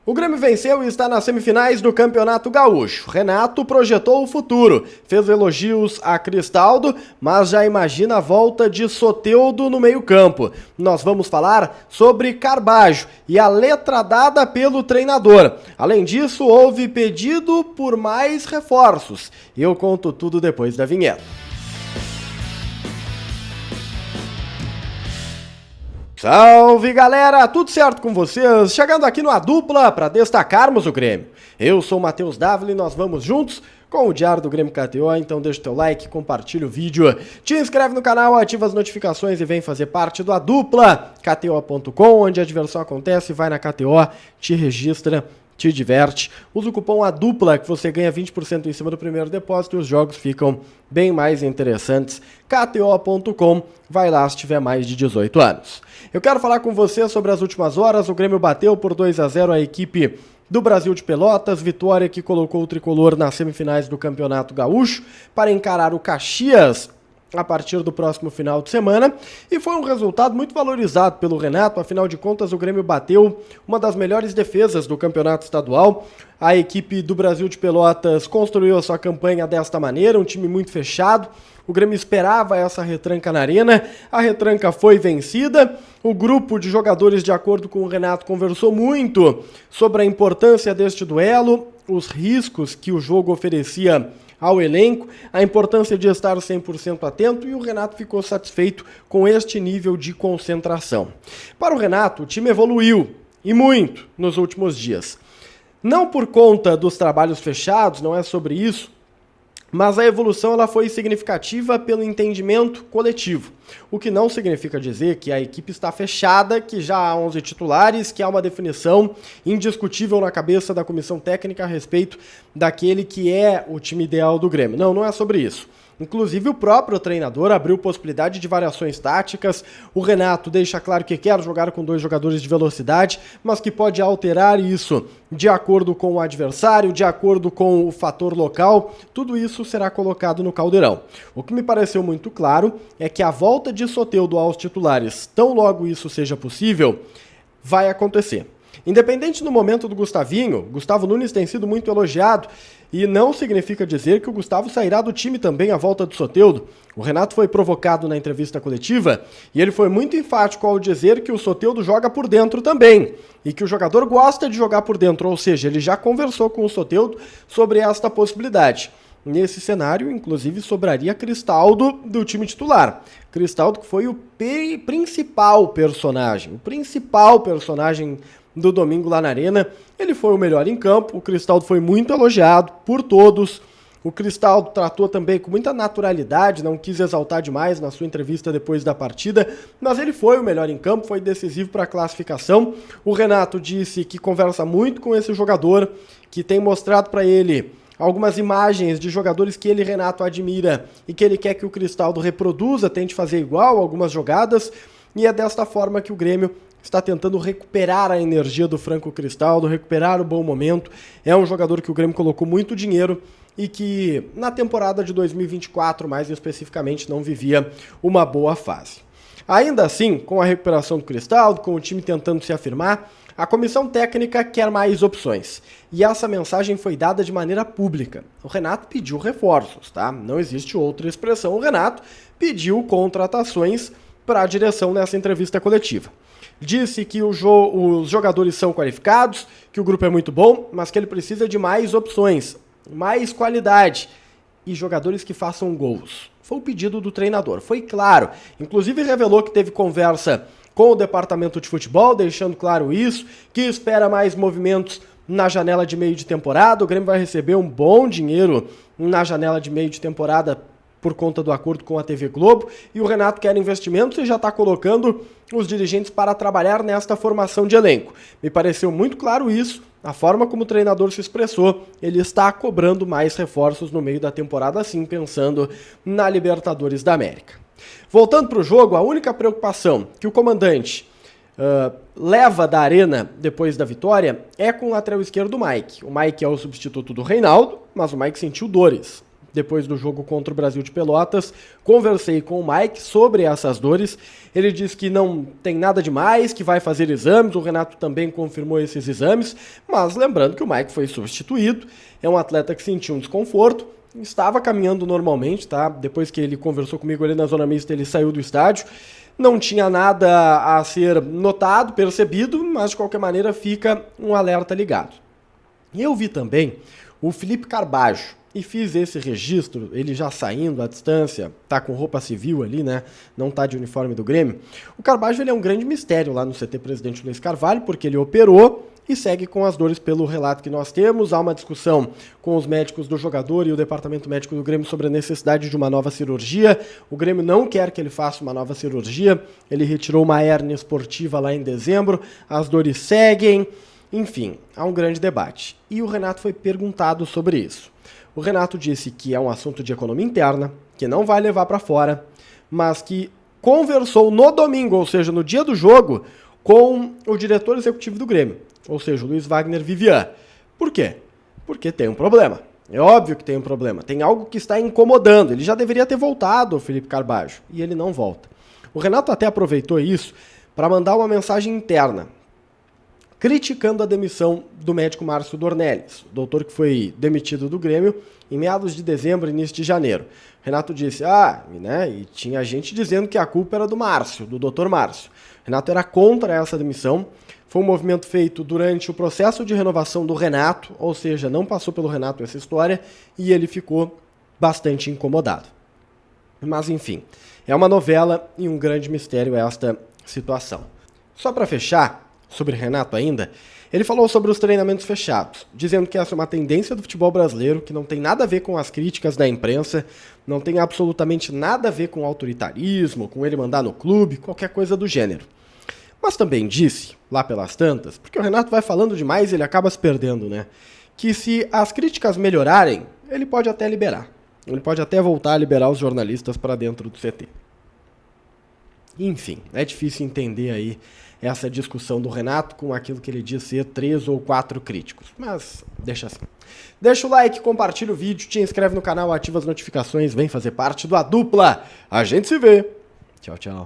O Grêmio venceu e está nas semifinais do Campeonato Gaúcho. Renato projetou o futuro, fez elogios a Cristaldo, mas já imagina a volta de Soteldo no meio-campo. Nós vamos falar sobre Carbajo e a letra dada pelo treinador. Além disso, houve pedido por mais reforços. Eu conto tudo depois da vinheta. Salve galera, tudo certo com vocês? Chegando aqui no A Dupla para destacarmos o Grêmio. Eu sou o Matheus Dávila e nós vamos juntos com o Diário do Grêmio KTO, então deixa o teu like, compartilha o vídeo, te inscreve no canal, ativa as notificações e vem fazer parte do A Dupla, kto.com, onde a diversão acontece, vai na KTO, te registra, te diverte. Usa o cupom ADUPLA que você ganha 20% em cima do primeiro depósito e os jogos ficam bem mais interessantes. kto.com, vai lá se tiver mais de 18 anos. Eu quero falar com você sobre as últimas horas. O Grêmio bateu por 2-0 a equipe do Brasil de Pelotas, vitória que colocou o tricolor nas semifinais do Campeonato Gaúcho para encarar o Caxias a partir do próximo final de semana, e foi um resultado muito valorizado pelo Renato. Afinal de contas, o Grêmio bateu uma das melhores defesas do campeonato estadual. A equipe do Brasil de Pelotas construiu a sua campanha desta maneira, um time muito fechado. O Grêmio esperava essa retranca na arena, a retranca foi vencida. O grupo de jogadores, de acordo com o Renato, conversou muito sobre a importância deste duelo, os riscos que o jogo oferecia ao elenco, a importância de estar 100% atento, e o Renato ficou satisfeito com este nível de concentração. Para o Renato, o time evoluiu, e muito, nos últimos dias. Não por conta dos trabalhos fechados, não é sobre isso, mas a evolução ela foi significativa pelo entendimento coletivo, o que não significa dizer que a equipe está fechada, que já há 11 titulares, que há uma definição indiscutível na cabeça da comissão técnica a respeito daquele que é o time ideal do Grêmio. Não, não é sobre isso. Inclusive, o próprio treinador abriu possibilidade de variações táticas. O Renato deixa claro que quer jogar com 2 jogadores de velocidade, mas que pode alterar isso de acordo com o adversário, de acordo com o fator local. Tudo isso será colocado no caldeirão. O que me pareceu muito claro é que a volta de Soteldo aos titulares, tão logo isso seja possível, vai acontecer. Independente do momento do Gustavinho, Gustavo Nunes tem sido muito elogiado, e não significa dizer que o Gustavo sairá do time também à volta do Soteldo. O Renato foi provocado na entrevista coletiva e ele foi muito enfático ao dizer que o Soteldo joga por dentro também e que o jogador gosta de jogar por dentro, ou seja, ele já conversou com o Soteldo sobre esta possibilidade. Nesse cenário, inclusive, sobraria Cristaldo do time titular. Cristaldo que foi o principal personagem do domingo lá na Arena. Ele foi o melhor em campo, o Cristaldo foi muito elogiado por todos. O Cristaldo tratou também com muita naturalidade, não quis exaltar demais na sua entrevista depois da partida, mas ele foi o melhor em campo, foi decisivo para a classificação. O Renato disse que conversa muito com esse jogador, que tem mostrado para ele algumas imagens de jogadores que ele, Renato, admira e que ele quer que o Cristaldo reproduza, tente fazer igual algumas jogadas, e é desta forma que o Grêmio está tentando recuperar a energia do Franco Cristaldo, recuperar o bom momento. É um jogador que o Grêmio colocou muito dinheiro e que na temporada de 2024, mais especificamente, não vivia uma boa fase. Ainda assim, com a recuperação do Cristaldo, com o time tentando se afirmar, a comissão técnica quer mais opções. E essa mensagem foi dada de maneira pública. O Renato pediu reforços, tá? Não existe outra expressão. O Renato pediu contratações para a direção nessa entrevista coletiva. Disse que os jogadores são qualificados, que o grupo é muito bom, mas que ele precisa de mais opções, mais qualidade e jogadores que façam gols. Foi o pedido do treinador, foi claro. Inclusive revelou que teve conversa com o departamento de futebol, deixando claro isso, que espera mais movimentos na janela de meio de temporada. O Grêmio vai receber um bom dinheiro na janela de meio de temporada por conta do acordo com a TV Globo, e o Renato quer investimentos e já está colocando os dirigentes para trabalhar nesta formação de elenco. Me pareceu muito claro isso, a forma como o treinador se expressou. Ele está cobrando mais reforços no meio da temporada, sim, pensando na Libertadores da América. Voltando para o jogo, a única preocupação que o comandante leva da Arena depois da vitória é com o lateral esquerdo, o Mike. O Mike é o substituto do Reinaldo, mas o Mike sentiu dores. depois do jogo contra o Brasil de Pelotas. Conversei com o Mike sobre essas dores. Ele disse que não tem nada demais, que vai fazer exames. O Renato também confirmou esses exames, mas lembrando que o Mike foi substituído. É um atleta que sentiu um desconforto. Estava caminhando normalmente, tá? Depois que ele conversou comigo ali na zona mista, ele saiu do estádio. Não tinha nada a ser notado, percebido, mas de qualquer maneira fica um alerta ligado. E eu vi também o Felipe Carbajo e fiz esse registro, ele já saindo à distância, tá com roupa civil ali, né? Não tá de uniforme do Grêmio. O Carbajo, ele é um grande mistério lá no CT Presidente Luiz Carvalho, porque ele operou e segue com as dores pelo relato que nós temos. Há uma discussão com os médicos do jogador e o departamento médico do Grêmio sobre a necessidade de uma nova cirurgia. O Grêmio não quer que ele faça uma nova cirurgia. Ele retirou uma hérnia esportiva lá em dezembro. As dores seguem. Enfim, há um grande debate. E o Renato foi perguntado sobre isso. O Renato disse que é um assunto de economia interna, que não vai levar para fora, mas que conversou no domingo, ou seja, no dia do jogo, com o diretor executivo do Grêmio, ou seja, o Luiz Wagner Vivian. Por quê? Porque tem um problema. É óbvio que tem um problema. Tem algo que está incomodando. Ele já deveria ter voltado, o Felipe Carbajo, e ele não volta. O Renato até aproveitou isso para mandar uma mensagem interna, criticando a demissão do médico Márcio Dornelles, o doutor que foi demitido do Grêmio em meados de dezembro, início de janeiro. Renato disse, e tinha gente dizendo que a culpa era do Márcio, do doutor Márcio. Renato era contra essa demissão. Foi um movimento feito durante o processo de renovação do Renato, ou seja, não passou pelo Renato essa história, e ele ficou bastante incomodado. Mas enfim, é uma novela e um grande mistério esta situação. Só para fechar, sobre Renato ainda, ele falou sobre os treinamentos fechados, dizendo que essa é uma tendência do futebol brasileiro, que não tem nada a ver com as críticas da imprensa, não tem absolutamente nada a ver com autoritarismo, com ele mandar no clube, qualquer coisa do gênero. Mas também disse, lá pelas tantas, porque o Renato vai falando demais e ele acaba se perdendo, né? Que se as críticas melhorarem, ele pode até liberar. Ele pode até voltar a liberar os jornalistas para dentro do CT. Enfim, é difícil entender aí essa discussão do Renato com aquilo que ele diz ser 3 ou 4 críticos. Mas deixa assim. Deixa o like, compartilha o vídeo, te inscreve no canal, ativa as notificações, vem fazer parte do A Dupla. A gente se vê. Tchau, tchau.